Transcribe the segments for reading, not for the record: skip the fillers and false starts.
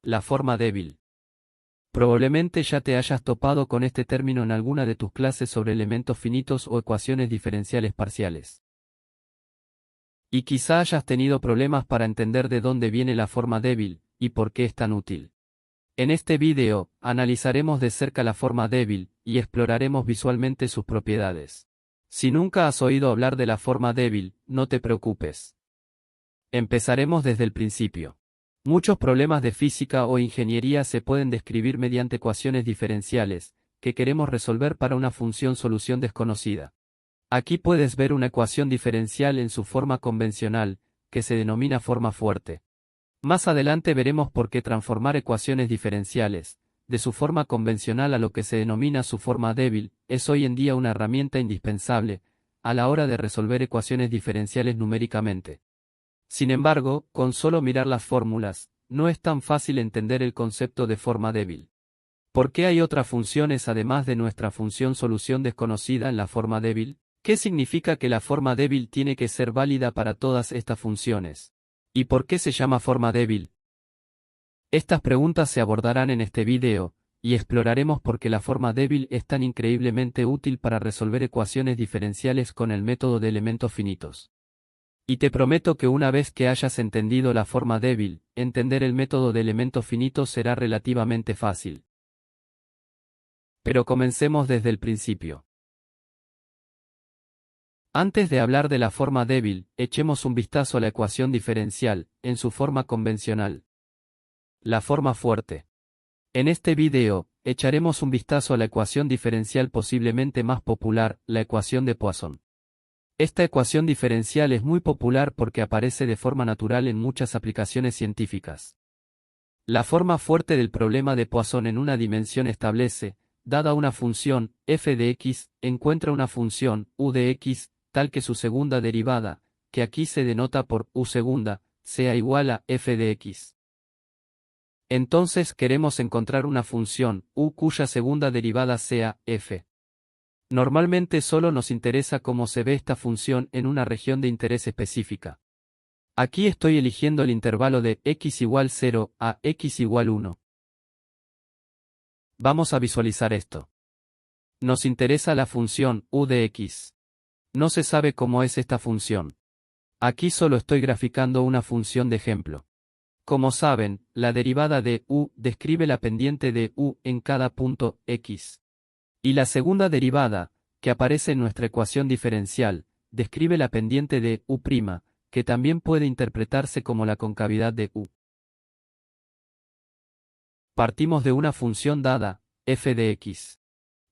La forma débil. Probablemente ya te hayas topado con este término en alguna de tus clases sobre elementos finitos o ecuaciones diferenciales parciales. Y quizá hayas tenido problemas para entender de dónde viene la forma débil, y por qué es tan útil. En este video, analizaremos de cerca la forma débil, y exploraremos visualmente sus propiedades. Si nunca has oído hablar de la forma débil, no te preocupes. Empezaremos desde el principio. Muchos problemas de física o ingeniería se pueden describir mediante ecuaciones diferenciales, que queremos resolver para una función solución desconocida. Aquí puedes ver una ecuación diferencial en su forma convencional, que se denomina forma fuerte. Más adelante veremos por qué transformar ecuaciones diferenciales, de su forma convencional a lo que se denomina su forma débil, es hoy en día una herramienta indispensable, a la hora de resolver ecuaciones diferenciales numéricamente. Sin embargo, con solo mirar las fórmulas, no es tan fácil entender el concepto de forma débil. ¿Por qué hay otras funciones además de nuestra función solución desconocida en la forma débil? ¿Qué significa que la forma débil tiene que ser válida para todas estas funciones? ¿Y por qué se llama forma débil? Estas preguntas se abordarán en este video, y exploraremos por qué la forma débil es tan increíblemente útil para resolver ecuaciones diferenciales con el método de elementos finitos. Y te prometo que una vez que hayas entendido la forma débil, entender el método de elementos finitos será relativamente fácil. Pero comencemos desde el principio. Antes de hablar de la forma débil, echemos un vistazo a la ecuación diferencial, en su forma convencional. La forma fuerte. En este video, echaremos un vistazo a la ecuación diferencial posiblemente más popular, la ecuación de Poisson. Esta ecuación diferencial es muy popular porque aparece de forma natural en muchas aplicaciones científicas. La forma fuerte del problema de Poisson en una dimensión establece, dada una función, f de x, encuentra una función, u de x, tal que su segunda derivada, que aquí se denota por u segunda, sea igual a f de x. Entonces queremos encontrar una función, u cuya segunda derivada sea f. Normalmente solo nos interesa cómo se ve esta función en una región de interés específica. Aquí estoy eligiendo el intervalo de x igual 0 a x igual 1. Vamos a visualizar esto. Nos interesa la función u de x. No se sabe cómo es esta función. Aquí solo estoy graficando una función de ejemplo. Como saben, la derivada de u describe la pendiente de u en cada punto x. Y la segunda derivada, que aparece en nuestra ecuación diferencial, describe la pendiente de u', que también puede interpretarse como la concavidad de u. Partimos de una función dada, f de x.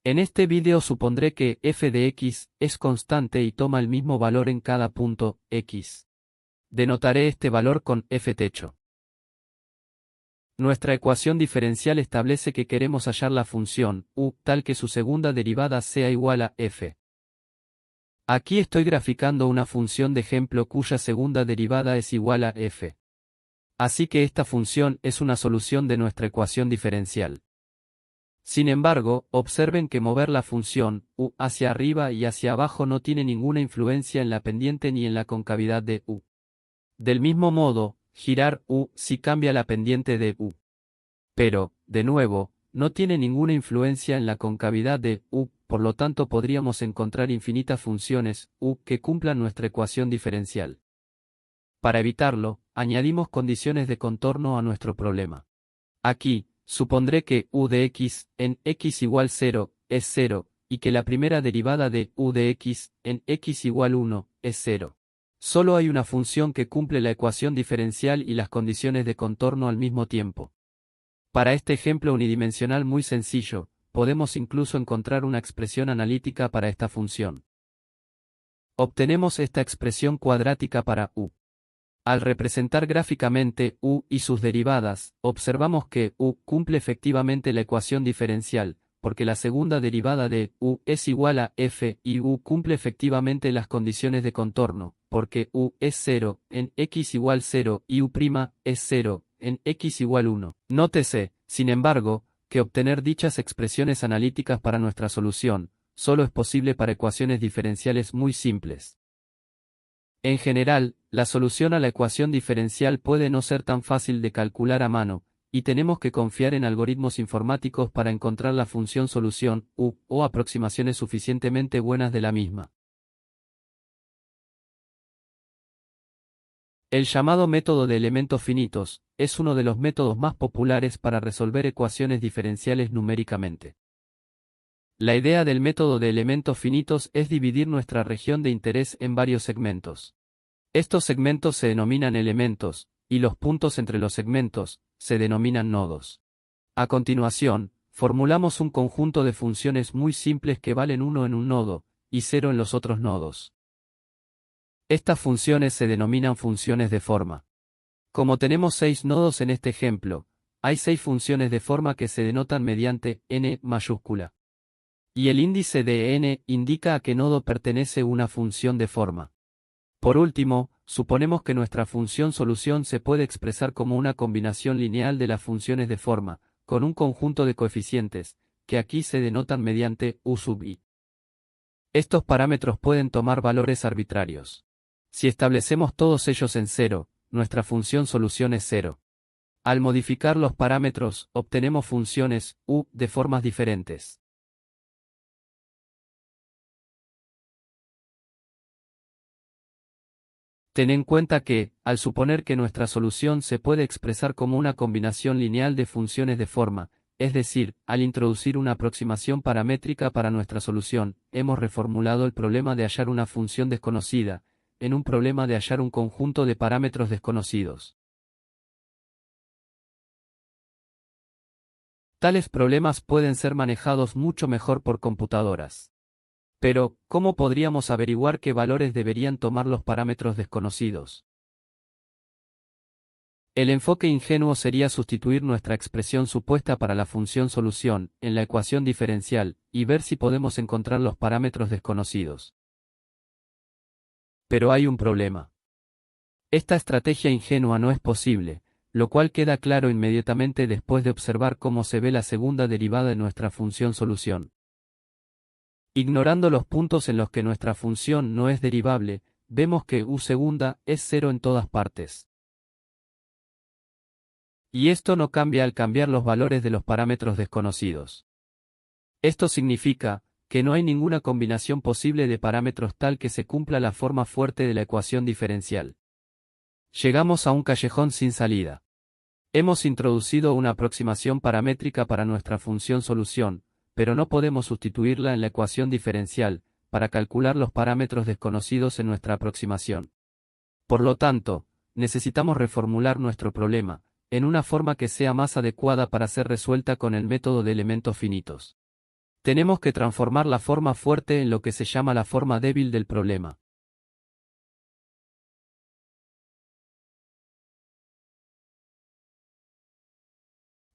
En este vídeo supondré que f de x es constante y toma el mismo valor en cada punto x. Denotaré este valor con f techo. Nuestra ecuación diferencial establece que queremos hallar la función u tal que su segunda derivada sea igual a f. Aquí estoy graficando una función de ejemplo cuya segunda derivada es igual a f. Así que esta función es una solución de nuestra ecuación diferencial. Sin embargo, observen que mover la función u hacia arriba y hacia abajo no tiene ninguna influencia en la pendiente ni en la concavidad de u. Del mismo modo, girar u sí cambia la pendiente de u. Pero, de nuevo, no tiene ninguna influencia en la concavidad de u, por lo tanto podríamos encontrar infinitas funciones u que cumplan nuestra ecuación diferencial. Para evitarlo, añadimos condiciones de contorno a nuestro problema. Aquí, supondré que u de x en x igual 0 es 0, y que la primera derivada de u de x en x igual 1 es 0. Solo hay una función que cumple la ecuación diferencial y las condiciones de contorno al mismo tiempo. Para este ejemplo unidimensional muy sencillo, podemos incluso encontrar una expresión analítica para esta función. Obtenemos esta expresión cuadrática para u. Al representar gráficamente u y sus derivadas, observamos que u cumple efectivamente la ecuación diferencial, porque la segunda derivada de u es igual a f y u cumple efectivamente las condiciones de contorno, porque u es 0 en x igual 0 y u' es 0 en x igual 1. Nótese, sin embargo, que obtener dichas expresiones analíticas para nuestra solución, solo es posible para ecuaciones diferenciales muy simples. En general, la solución a la ecuación diferencial puede no ser tan fácil de calcular a mano, y tenemos que confiar en algoritmos informáticos para encontrar la función solución, o aproximaciones suficientemente buenas de la misma. El llamado método de elementos finitos es uno de los métodos más populares para resolver ecuaciones diferenciales numéricamente. La idea del método de elementos finitos es dividir nuestra región de interés en varios segmentos. Estos segmentos se denominan elementos, y los puntos entre los segmentos se denominan nodos. A continuación, formulamos un conjunto de funciones muy simples que valen 1 en un nodo, y 0 en los otros nodos. Estas funciones se denominan funciones de forma. Como tenemos 6 nodos en este ejemplo, hay 6 funciones de forma que se denotan mediante n mayúscula. Y el índice de n indica a qué nodo pertenece una función de forma. Por último, suponemos que nuestra función solución se puede expresar como una combinación lineal de las funciones de forma, con un conjunto de coeficientes, que aquí se denotan mediante u sub i. Estos parámetros pueden tomar valores arbitrarios. Si establecemos todos ellos en 0, nuestra función solución es 0. Al modificar los parámetros, obtenemos funciones u de formas diferentes. Ten en cuenta que, al suponer que nuestra solución se puede expresar como una combinación lineal de funciones de forma, es decir, al introducir una aproximación paramétrica para nuestra solución, hemos reformulado el problema de hallar una función desconocida, en un problema de hallar un conjunto de parámetros desconocidos. Tales problemas pueden ser manejados mucho mejor por computadoras. Pero, ¿cómo podríamos averiguar qué valores deberían tomar los parámetros desconocidos? El enfoque ingenuo sería sustituir nuestra expresión supuesta para la función solución en la ecuación diferencial y ver si podemos encontrar los parámetros desconocidos. Pero hay un problema. Esta estrategia ingenua no es posible, lo cual queda claro inmediatamente después de observar cómo se ve la segunda derivada de nuestra función solución. Ignorando los puntos en los que nuestra función no es derivable, vemos que u segunda es 0 en todas partes. Y esto no cambia al cambiar los valores de los parámetros desconocidos. Esto significa que no hay ninguna combinación posible de parámetros tal que se cumpla la forma fuerte de la ecuación diferencial. Llegamos a un callejón sin salida. Hemos introducido una aproximación paramétrica para nuestra función solución, pero no podemos sustituirla en la ecuación diferencial, para calcular los parámetros desconocidos en nuestra aproximación. Por lo tanto, necesitamos reformular nuestro problema, en una forma que sea más adecuada para ser resuelta con el método de elementos finitos. Tenemos que transformar la forma fuerte en lo que se llama la forma débil del problema.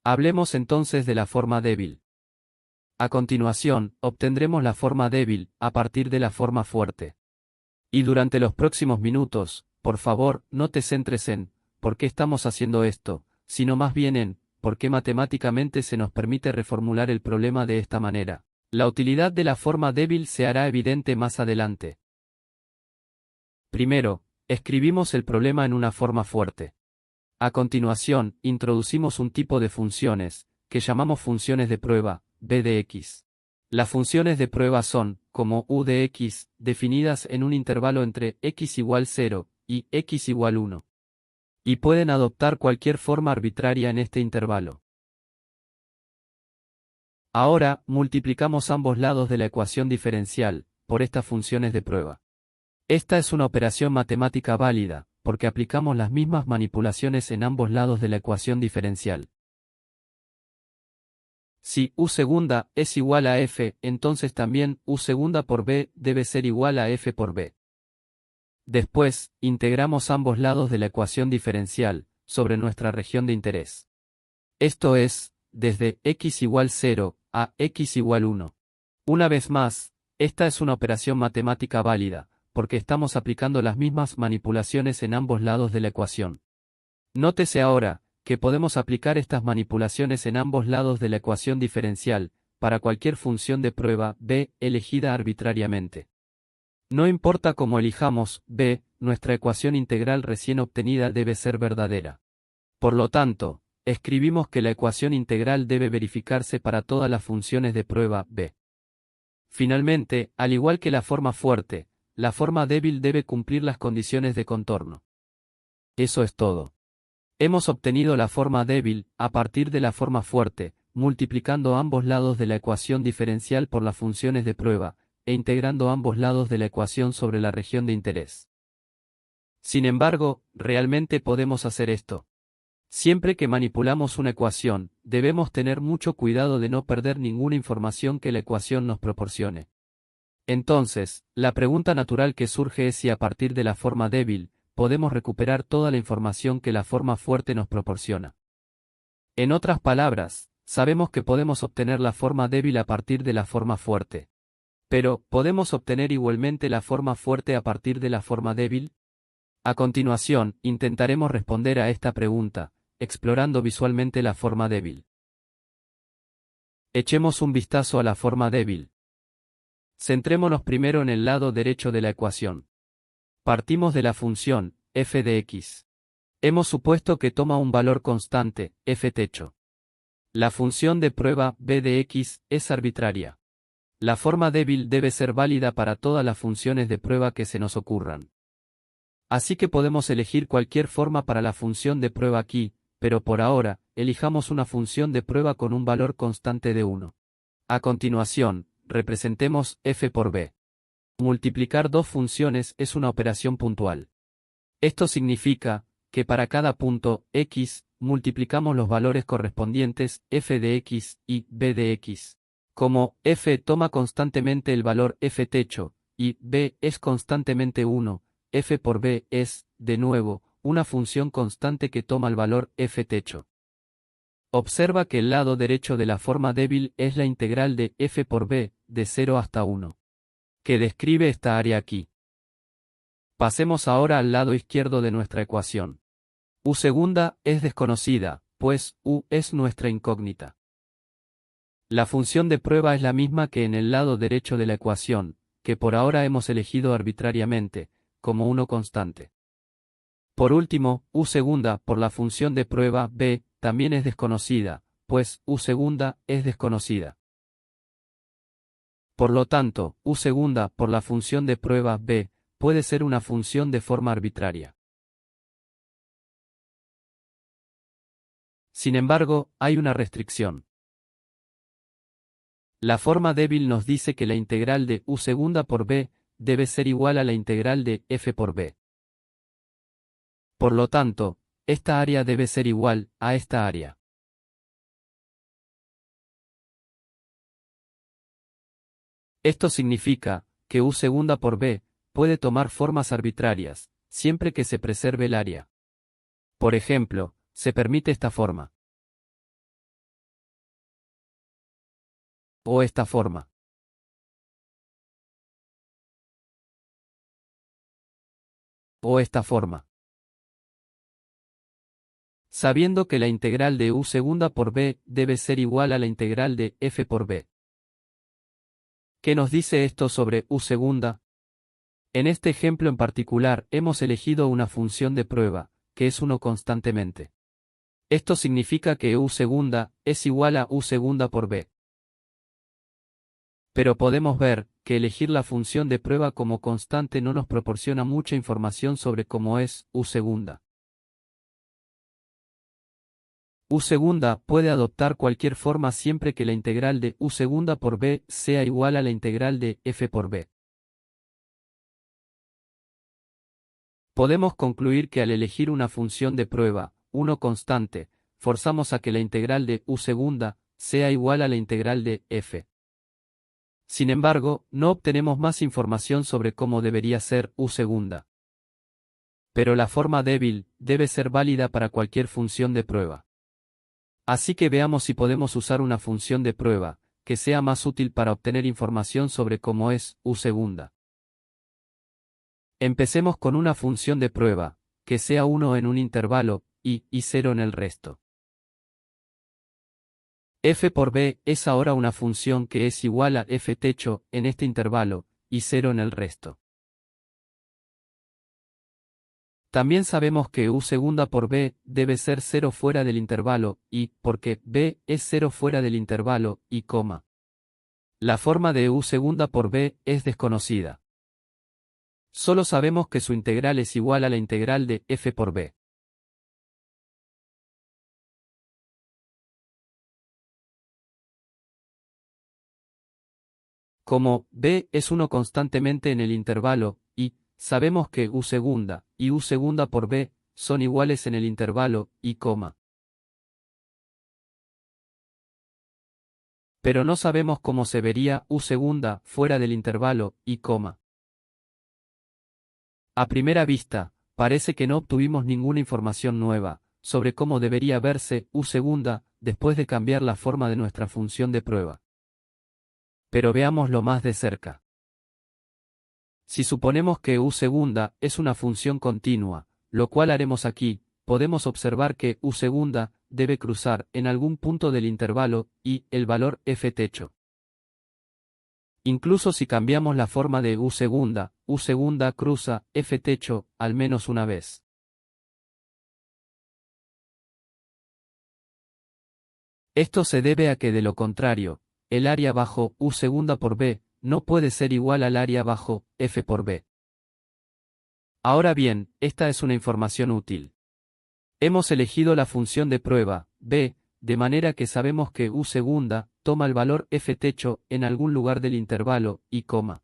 Hablemos entonces de la forma débil. A continuación, obtendremos la forma débil, a partir de la forma fuerte. Y durante los próximos minutos, por favor, no te centres en ¿por qué estamos haciendo esto?, sino más bien en ¿por qué matemáticamente se nos permite reformular el problema de esta manera? La utilidad de la forma débil se hará evidente más adelante. Primero, escribimos el problema en una forma fuerte. A continuación, introducimos un tipo de funciones, que llamamos funciones de prueba, b de x. Las funciones de prueba son, como u de x, definidas en un intervalo entre x igual 0 y x igual 1. Y pueden adoptar cualquier forma arbitraria en este intervalo. Ahora, multiplicamos ambos lados de la ecuación diferencial, por estas funciones de prueba. Esta es una operación matemática válida, porque aplicamos las mismas manipulaciones en ambos lados de la ecuación diferencial. Si u segunda es igual a f, entonces también u segunda por b debe ser igual a f por b. Después, integramos ambos lados de la ecuación diferencial, sobre nuestra región de interés. Esto es, desde x igual 0 a x igual 1. Una vez más, esta es una operación matemática válida, porque estamos aplicando las mismas manipulaciones en ambos lados de la ecuación. Nótese ahora, que podemos aplicar estas manipulaciones en ambos lados de la ecuación diferencial, para cualquier función de prueba b, elegida arbitrariamente. No importa cómo elijamos b, nuestra ecuación integral recién obtenida debe ser verdadera. Por lo tanto, escribimos que la ecuación integral debe verificarse para todas las funciones de prueba b. Finalmente, al igual que la forma fuerte, la forma débil debe cumplir las condiciones de contorno. Eso es todo. Hemos obtenido la forma débil a partir de la forma fuerte, multiplicando ambos lados de la ecuación diferencial por las funciones de prueba, e integrando ambos lados de la ecuación sobre la región de interés. Sin embargo, ¿realmente podemos hacer esto? Siempre que manipulamos una ecuación, debemos tener mucho cuidado de no perder ninguna información que la ecuación nos proporcione. Entonces, la pregunta natural que surge es si a partir de la forma débil, podemos recuperar toda la información que la forma fuerte nos proporciona. En otras palabras, sabemos que podemos obtener la forma débil a partir de la forma fuerte. Pero, ¿podemos obtener igualmente la forma fuerte a partir de la forma débil? A continuación, intentaremos responder a esta pregunta, explorando visualmente la forma débil. Echemos un vistazo a la forma débil. Centrémonos primero en el lado derecho de la ecuación. Partimos de la función, f de x. Hemos supuesto que toma un valor constante, f techo. La función de prueba, b de x, es arbitraria. La forma débil debe ser válida para todas las funciones de prueba que se nos ocurran. Así que podemos elegir cualquier forma para la función de prueba aquí, pero por ahora, elijamos una función de prueba con un valor constante de 1. A continuación, representemos f por b. Multiplicar dos funciones es una operación puntual. Esto significa que para cada punto x, multiplicamos los valores correspondientes f de x y b de x. Como f toma constantemente el valor f techo, y b es constantemente 1, f por b es, de nuevo, una función constante que toma el valor f techo. Observa que el lado derecho de la forma débil es la integral de f por b, de 0 hasta 1. Que describe esta área aquí. Pasemos ahora al lado izquierdo de nuestra ecuación. U segunda es desconocida, pues u es nuestra incógnita. La función de prueba es la misma que en el lado derecho de la ecuación, que por ahora hemos elegido arbitrariamente, como uno constante. Por último, u segunda por la función de prueba b, también es desconocida, pues u segunda es desconocida. Por lo tanto, u segunda por la función de prueba b, puede ser una función de forma arbitraria. Sin embargo, hay una restricción. La forma débil nos dice que la integral de u segunda por b debe ser igual a la integral de f por b. Por lo tanto, esta área debe ser igual a esta área. Esto significa que u segunda por b puede tomar formas arbitrarias, siempre que se preserve el área. Por ejemplo, se permite esta forma. O esta forma. O esta forma. Sabiendo que la integral de u segunda por b debe ser igual a la integral de f por b. ¿Qué nos dice esto sobre u segunda? En este ejemplo en particular hemos elegido una función de prueba, que es 1 constantemente. Esto significa que u segunda es igual a u segunda por b. Pero podemos ver que elegir la función de prueba como constante no nos proporciona mucha información sobre cómo es u segunda. U segunda puede adoptar cualquier forma siempre que la integral de u segunda por b sea igual a la integral de f por b. Podemos concluir que al elegir una función de prueba, 1 constante, forzamos a que la integral de u segunda sea igual a la integral de f. Sin embargo, no obtenemos más información sobre cómo debería ser u segunda. Pero la forma débil debe ser válida para cualquier función de prueba. Así que veamos si podemos usar una función de prueba, que sea más útil para obtener información sobre cómo es u segunda. Empecemos con una función de prueba, que sea 1 en un intervalo, y 0 en el resto. F por b es ahora una función que es igual a f techo en este intervalo, y 0 en el resto. También sabemos que u segunda por b debe ser 0 fuera del intervalo, y, porque b es 0 fuera del intervalo, y coma. La forma de u segunda por b es desconocida. Solo sabemos que su integral es igual a la integral de f por b. Como b es 1 constantemente en el intervalo, y sabemos que u segunda y u segunda por b son iguales en el intervalo, y coma. Pero no sabemos cómo se vería u segunda fuera del intervalo, y coma. A primera vista, parece que no obtuvimos ninguna información nueva sobre cómo debería verse u segunda después de cambiar la forma de nuestra función de prueba. Pero veámoslo más de cerca. Si suponemos que u segunda es una función continua, lo cual haremos aquí, podemos observar que u segunda debe cruzar en algún punto del intervalo, y el valor f techo. Incluso si cambiamos la forma de u segunda cruza f techo al menos una vez. Esto se debe a que de lo contrario, el área bajo u segunda por b no puede ser igual al área bajo f por b. Ahora bien, esta es una información útil. Hemos elegido la función de prueba, b, de manera que sabemos que u segunda toma el valor f techo en algún lugar del intervalo, y coma.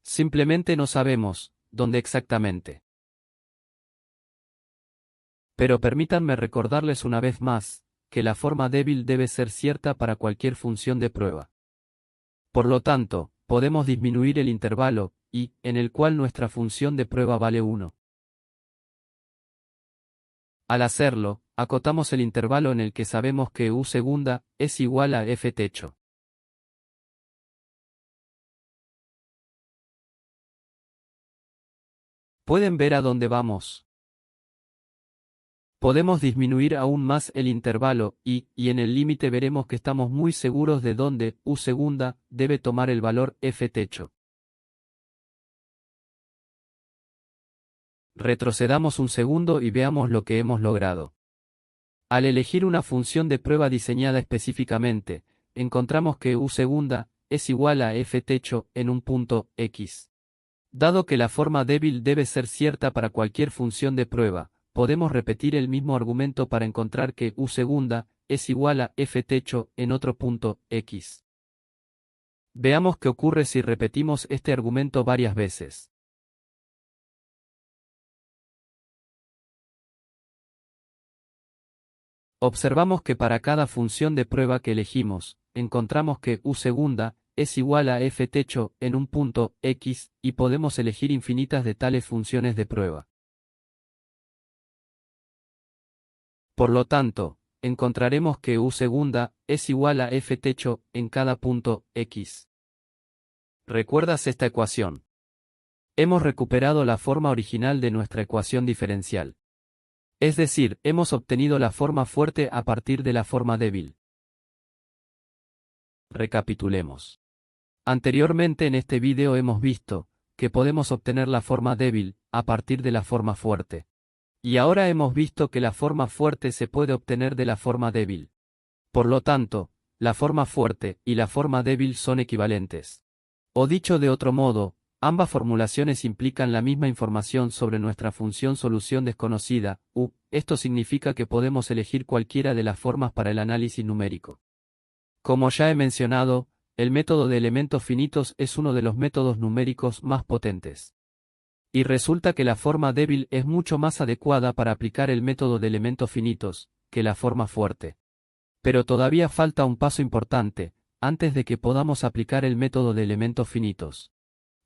Simplemente no sabemos dónde exactamente. Pero permítanme recordarles una vez más, que la forma débil debe ser cierta para cualquier función de prueba. Por lo tanto, podemos disminuir el intervalo, y, en el cual nuestra función de prueba vale 1. Al hacerlo, acotamos el intervalo en el que sabemos que u segunda es igual a f techo. ¿Pueden ver a dónde vamos? Podemos disminuir aún más el intervalo, y en el límite veremos que estamos muy seguros de dónde u segunda debe tomar el valor f techo. Retrocedamos un segundo y veamos lo que hemos logrado. Al elegir una función de prueba diseñada específicamente, encontramos que u segunda es igual a f techo en un punto x. Dado que la forma débil debe ser cierta para cualquier función de prueba, podemos repetir el mismo argumento para encontrar que u segunda es igual a f techo en otro punto x. Veamos qué ocurre si repetimos este argumento varias veces. Observamos que para cada función de prueba que elegimos, encontramos que u segunda es igual a f techo en un punto x, y podemos elegir infinitas de tales funciones de prueba. Por lo tanto, encontraremos que u segunda es igual a f techo en cada punto x. ¿Recuerdas esta ecuación? Hemos recuperado la forma original de nuestra ecuación diferencial. Es decir, hemos obtenido la forma fuerte a partir de la forma débil. Recapitulemos. Anteriormente en este video hemos visto que podemos obtener la forma débil a partir de la forma fuerte. Y ahora hemos visto que la forma fuerte se puede obtener de la forma débil. Por lo tanto, la forma fuerte y la forma débil son equivalentes. O dicho de otro modo, ambas formulaciones implican la misma información sobre nuestra función solución desconocida, u. Esto significa que podemos elegir cualquiera de las formas para el análisis numérico. Como ya he mencionado, el método de elementos finitos es uno de los métodos numéricos más potentes. Y resulta que la forma débil es mucho más adecuada para aplicar el método de elementos finitos que la forma fuerte. Pero todavía falta un paso importante, antes de que podamos aplicar el método de elementos finitos.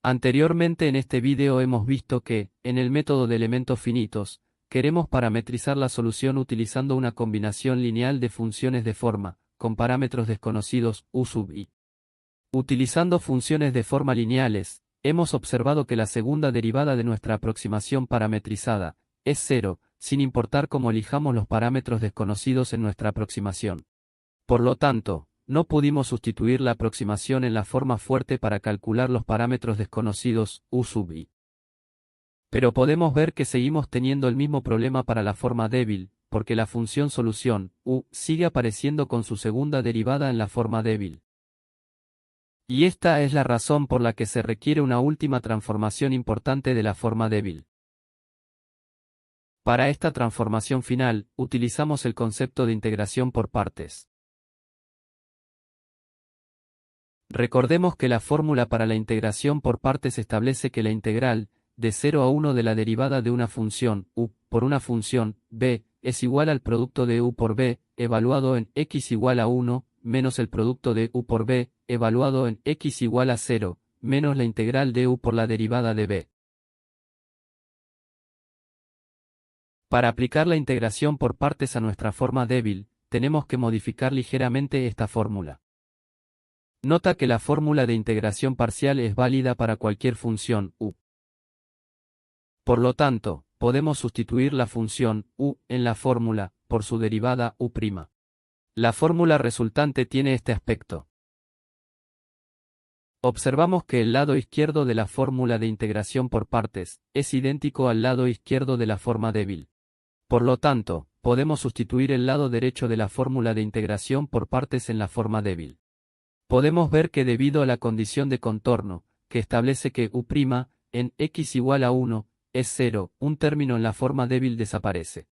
Anteriormente en este video hemos visto que, en el método de elementos finitos, queremos parametrizar la solución utilizando una combinación lineal de funciones de forma, con parámetros desconocidos, u sub i. Utilizando funciones de forma lineales, hemos observado que la segunda derivada de nuestra aproximación parametrizada es 0, sin importar cómo elijamos los parámetros desconocidos en nuestra aproximación. Por lo tanto, no pudimos sustituir la aproximación en la forma fuerte para calcular los parámetros desconocidos, u sub i. Pero podemos ver que seguimos teniendo el mismo problema para la forma débil, porque la función solución, u, sigue apareciendo con su segunda derivada en la forma débil. Y esta es la razón por la que se requiere una última transformación importante de la forma débil. Para esta transformación final, utilizamos el concepto de integración por partes. Recordemos que la fórmula para la integración por partes establece que la integral, de 0 a 1 de la derivada de una función, u, por una función, b, es igual al producto de u por b, evaluado en x igual a 1, menos el producto de u por b, evaluado en x igual a 0, menos la integral de u por la derivada de b. Para aplicar la integración por partes a nuestra forma débil, tenemos que modificar ligeramente esta fórmula. Nota que la fórmula de integración parcial es válida para cualquier función u. Por lo tanto, podemos sustituir la función u en la fórmula por su derivada u'. La fórmula resultante tiene este aspecto. Observamos que el lado izquierdo de la fórmula de integración por partes es idéntico al lado izquierdo de la forma débil. Por lo tanto, podemos sustituir el lado derecho de la fórmula de integración por partes en la forma débil. Podemos ver que debido a la condición de contorno, que establece que u' en x igual a 1, es 0, un término en la forma débil desaparece.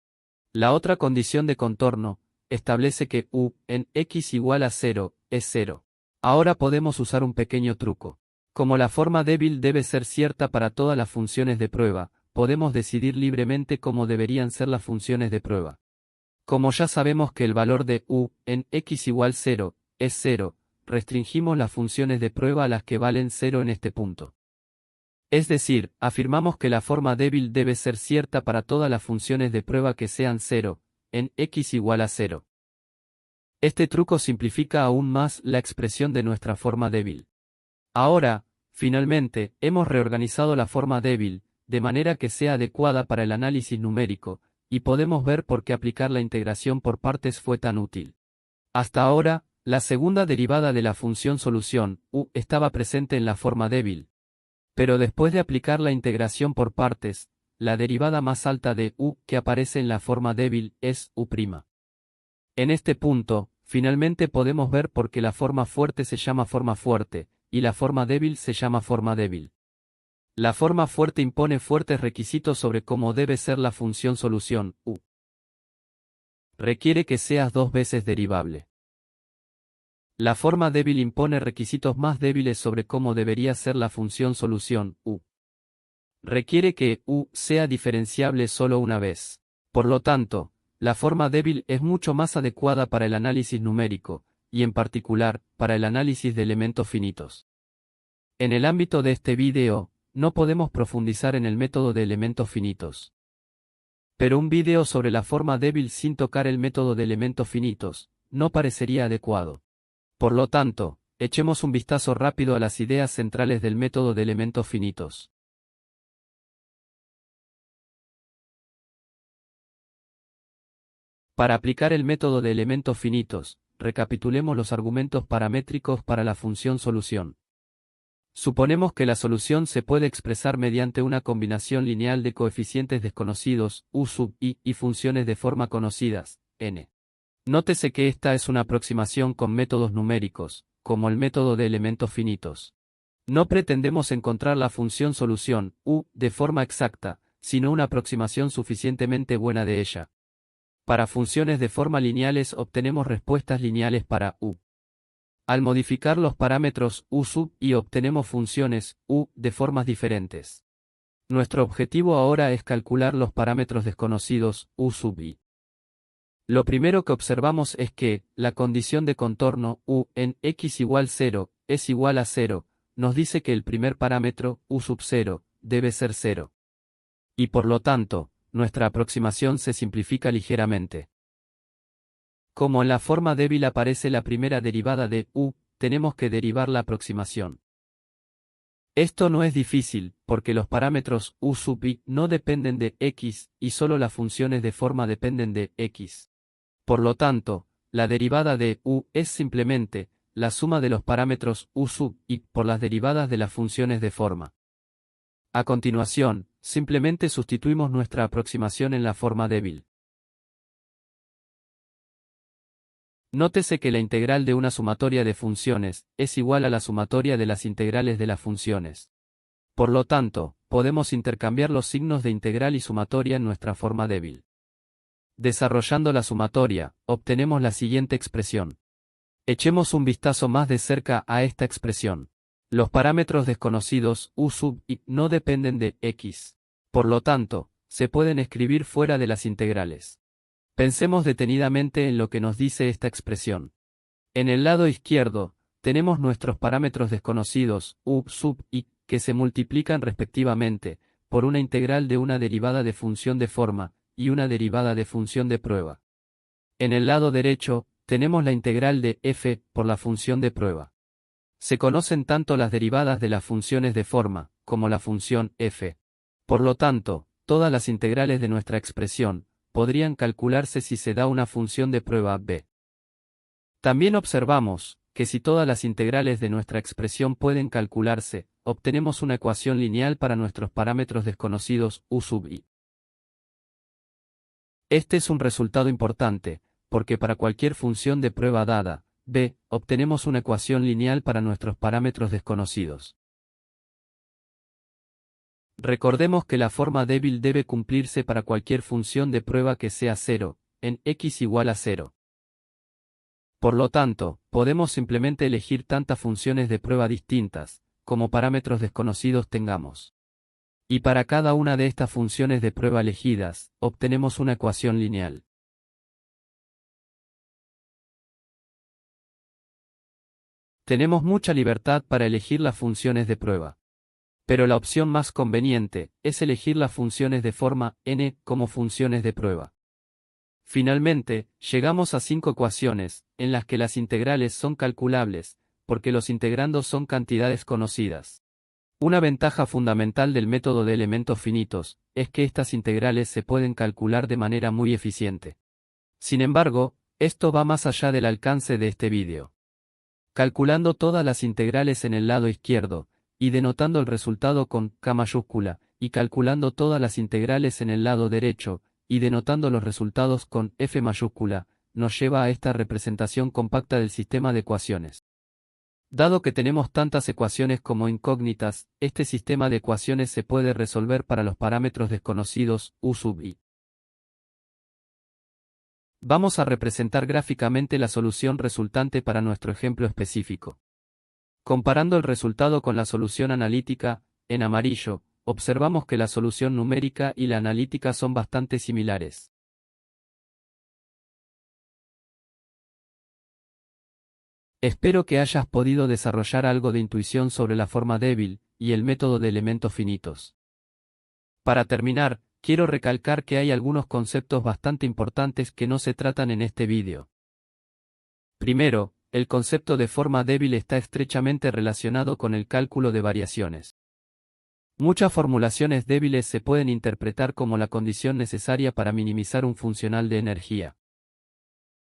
La otra condición de contorno, establece que u, en x igual a 0, es 0. Ahora podemos usar un pequeño truco. Como la forma débil debe ser cierta para todas las funciones de prueba, podemos decidir libremente cómo deberían ser las funciones de prueba. Como ya sabemos que el valor de u, en x igual 0, es 0, restringimos las funciones de prueba a las que valen 0 en este punto. Es decir, afirmamos que la forma débil debe ser cierta para todas las funciones de prueba que sean 0, en x igual a 0. Este truco simplifica aún más la expresión de nuestra forma débil. Ahora, finalmente, hemos reorganizado la forma débil, de manera que sea adecuada para el análisis numérico, y podemos ver por qué aplicar la integración por partes fue tan útil. Hasta ahora, la segunda derivada de la función solución, u, estaba presente en la forma débil. Pero después de aplicar la integración por partes, la derivada más alta de u que aparece en la forma débil es u'. En este punto, finalmente podemos ver por qué la forma fuerte se llama forma fuerte, y la forma débil se llama forma débil. La forma fuerte impone fuertes requisitos sobre cómo debe ser la función solución, u. Requiere que seas dos veces derivable. La forma débil impone requisitos más débiles sobre cómo debería ser la función solución, u. Requiere que u sea diferenciable solo una vez. Por lo tanto, la forma débil es mucho más adecuada para el análisis numérico, y en particular, para el análisis de elementos finitos. En el ámbito de este vídeo, no podemos profundizar en el método de elementos finitos. Pero un vídeo sobre la forma débil sin tocar el método de elementos finitos, no parecería adecuado. Por lo tanto, echemos un vistazo rápido a las ideas centrales del método de elementos finitos. Para aplicar el método de elementos finitos, recapitulemos los argumentos paramétricos para la función solución. Suponemos que la solución se puede expresar mediante una combinación lineal de coeficientes desconocidos, u sub i, y funciones de forma conocidas, n. Nótese que esta es una aproximación con métodos numéricos, como el método de elementos finitos. No pretendemos encontrar la función solución, u, de forma exacta, sino una aproximación suficientemente buena de ella. Para funciones de forma lineales obtenemos respuestas lineales para u. Al modificar los parámetros u sub i obtenemos funciones u de formas diferentes. Nuestro objetivo ahora es calcular los parámetros desconocidos u sub i. Lo primero que observamos es que, la condición de contorno, u, en x igual 0, es igual a 0, nos dice que el primer parámetro, u sub 0, debe ser 0. Y por lo tanto, nuestra aproximación se simplifica ligeramente. Como en la forma débil aparece la primera derivada de u, tenemos que derivar la aproximación. Esto no es difícil, porque los parámetros u sub i no dependen de x, y solo las funciones de forma dependen de x. Por lo tanto, la derivada de u es simplemente la suma de los parámetros u sub i por las derivadas de las funciones de forma. A continuación, simplemente sustituimos nuestra aproximación en la forma débil. Nótese que la integral de una sumatoria de funciones es igual a la sumatoria de las integrales de las funciones. Por lo tanto, podemos intercambiar los signos de integral y sumatoria en nuestra forma débil. Desarrollando la sumatoria, obtenemos la siguiente expresión. Echemos un vistazo más de cerca a esta expresión. Los parámetros desconocidos u sub i no dependen de x. Por lo tanto, se pueden escribir fuera de las integrales. Pensemos detenidamente en lo que nos dice esta expresión. En el lado izquierdo, tenemos nuestros parámetros desconocidos, u sub i, que se multiplican respectivamente, por una integral de una derivada de función de forma, y una derivada de función de prueba. En el lado derecho, tenemos la integral de f por la función de prueba. Se conocen tanto las derivadas de las funciones de forma, como la función f. Por lo tanto, todas las integrales de nuestra expresión podrían calcularse si se da una función de prueba b. También observamos que si todas las integrales de nuestra expresión pueden calcularse, obtenemos una ecuación lineal para nuestros parámetros desconocidos u sub i. Este es un resultado importante, porque para cualquier función de prueba dada, b, obtenemos una ecuación lineal para nuestros parámetros desconocidos. Recordemos que la forma débil debe cumplirse para cualquier función de prueba que sea 0, en x igual a 0. Por lo tanto, podemos simplemente elegir tantas funciones de prueba distintas, como parámetros desconocidos tengamos. Y para cada una de estas funciones de prueba elegidas, obtenemos una ecuación lineal. Tenemos mucha libertad para elegir las funciones de prueba. Pero la opción más conveniente es elegir las funciones de forma n como funciones de prueba. Finalmente, llegamos a 5 ecuaciones, en las que las integrales son calculables, porque los integrandos son cantidades conocidas. Una ventaja fundamental del método de elementos finitos es que estas integrales se pueden calcular de manera muy eficiente. Sin embargo, esto va más allá del alcance de este vídeo. Calculando todas las integrales en el lado izquierdo, y denotando el resultado con K mayúscula, y calculando todas las integrales en el lado derecho, y denotando los resultados con F mayúscula, nos lleva a esta representación compacta del sistema de ecuaciones. Dado que tenemos tantas ecuaciones como incógnitas, este sistema de ecuaciones se puede resolver para los parámetros desconocidos u sub i. Vamos a representar gráficamente la solución resultante para nuestro ejemplo específico. Comparando el resultado con la solución analítica, en amarillo, observamos que la solución numérica y la analítica son bastante similares. Espero que hayas podido desarrollar algo de intuición sobre la forma débil y el método de elementos finitos. Para terminar, quiero recalcar que hay algunos conceptos bastante importantes que no se tratan en este vídeo. Primero, el concepto de forma débil está estrechamente relacionado con el cálculo de variaciones. Muchas formulaciones débiles se pueden interpretar como la condición necesaria para minimizar un funcional de energía.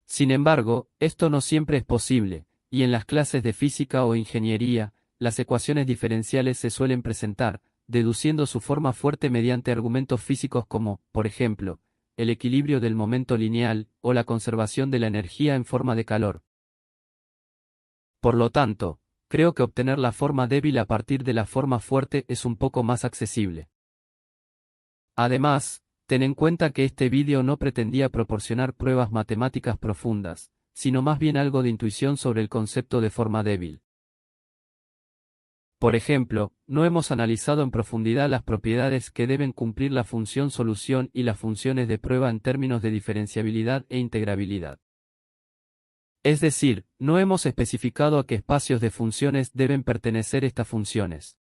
Sin embargo, esto no siempre es posible, y en las clases de física o ingeniería, las ecuaciones diferenciales se suelen presentar, deduciendo su forma fuerte mediante argumentos físicos como, por ejemplo, el equilibrio del momento lineal, o la conservación de la energía en forma de calor. Por lo tanto, creo que obtener la forma débil a partir de la forma fuerte es un poco más accesible. Además, ten en cuenta que este vídeo no pretendía proporcionar pruebas matemáticas profundas, sino más bien algo de intuición sobre el concepto de forma débil. Por ejemplo, no hemos analizado en profundidad las propiedades que deben cumplir la función solución y las funciones de prueba en términos de diferenciabilidad e integrabilidad. Es decir, no hemos especificado a qué espacios de funciones deben pertenecer estas funciones.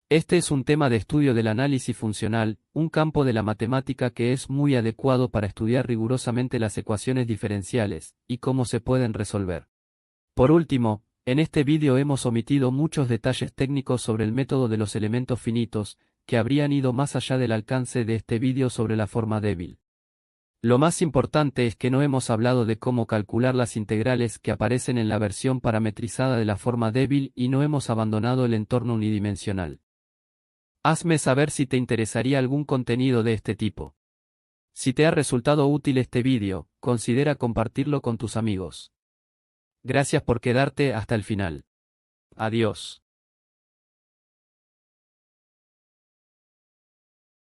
Este es un tema de estudio del análisis funcional, un campo de la matemática que es muy adecuado para estudiar rigurosamente las ecuaciones diferenciales, y cómo se pueden resolver. Por último, en este vídeo hemos omitido muchos detalles técnicos sobre el método de los elementos finitos, que habrían ido más allá del alcance de este vídeo sobre la forma débil. Lo más importante es que no hemos hablado de cómo calcular las integrales que aparecen en la versión parametrizada de la forma débil y no hemos abandonado el entorno unidimensional. Hazme saber si te interesaría algún contenido de este tipo. Si te ha resultado útil este vídeo, considera compartirlo con tus amigos. Gracias por quedarte hasta el final. Adiós.